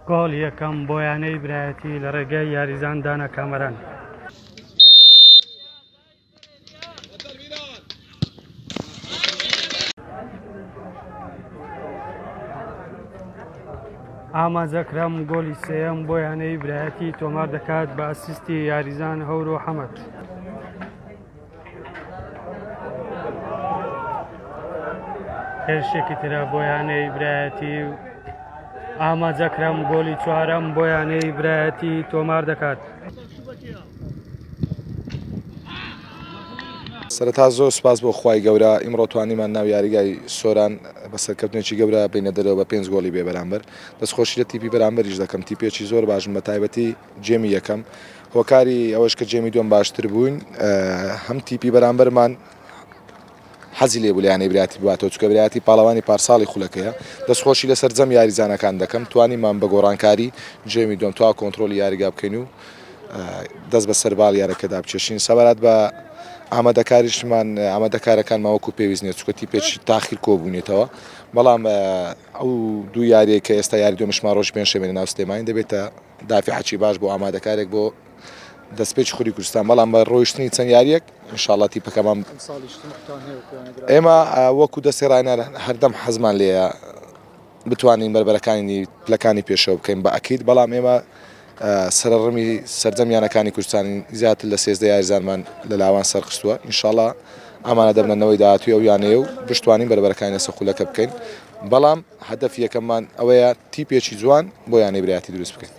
گۆڵ یەکەم بۆ یانەی برایەتی لە ڕێگەی یاریزان دانا کامەران. ئاماجەکرام گۆڵی سێیەم بۆ یانەی برایەتی تۆمار دەکات بە ئەسیستی یاریزان هەورۆ حەمەد. هێرشێکی ترە بۆ یانەی برایەتی ئاماجەکرام گۆڵی چوارەم بۆ یانەی برایەتی تۆمار دەکات. سەرەتا زۆر سوپاس بۆ خوای گەورە ئیمڕۆ توانیمان ناو یاریگای سۆران بە سەرکەوتنێکی گەورە بینە دەرەوە بە 5 گۆڵی بێ بەرامبەر دەستخۆشی لە تیپی بەرامبەریش دەکەم تیپێکی زۆر باشم بە تایبەتی جێمی یەکەم هۆکاری ئەوەش کە جێمی دوم باشتر بووین هەم تیپی بەرامبەرمان حەزی لێبوو لە یانەی برایەتی بواتەوە چکە برایەتی پاڵەوانی پارساڵی خولەکەیە دەستخۆشی لەسەر جەم یاریزانەکان دەکەم توانیمان بە گۆڕانکاری جێمی دوم تا کۆنتترۆلی یاریگا بکەین و دەست بە سەرباڵ یارەکەدا بچێشین سەبارەت بە ئامادەکاریشمان ئامادەکارەکان ماوەکو پێویست نیە چکە تیپێکی تاخیر کۆبوونێتەوە بەڵام ئەو دوو یاریە کە ئێستا یاری دومشمان ڕۆژ پێنج شەوێنە ناو سلێمانی دەبێتە دافعی باش بۆ ئامادەکارێک بۆ دەستپێکی خوری کوردستان بەڵام بە ڕۆیشتنی چەند یاریەک ئینشاڵڵا تیپەکەمان ئێمە وەکو دەستی ڕاینا هەردەم حەزمان لێیە بتوانین بەربەرەکانی پلەکانی پێشەوە بکەین بە ئەکید بەڵام ئێمە سەرڕمی سەرجەمیانەکانی کوردستانی زیاتر لە 13 یاریزانمان لە لاوان سەرخستووە ئینشاڵڵا ئامانە دەبنەوەی داهاتووی ئەو یانەیە و بشتوانین بەربەرەکانی لەسەر خولەکە بکەین بەڵام هەدەف یەکەممان ئەوەیە تیپێکی جوان بۆ یانەی برایەتی دروست بکەین.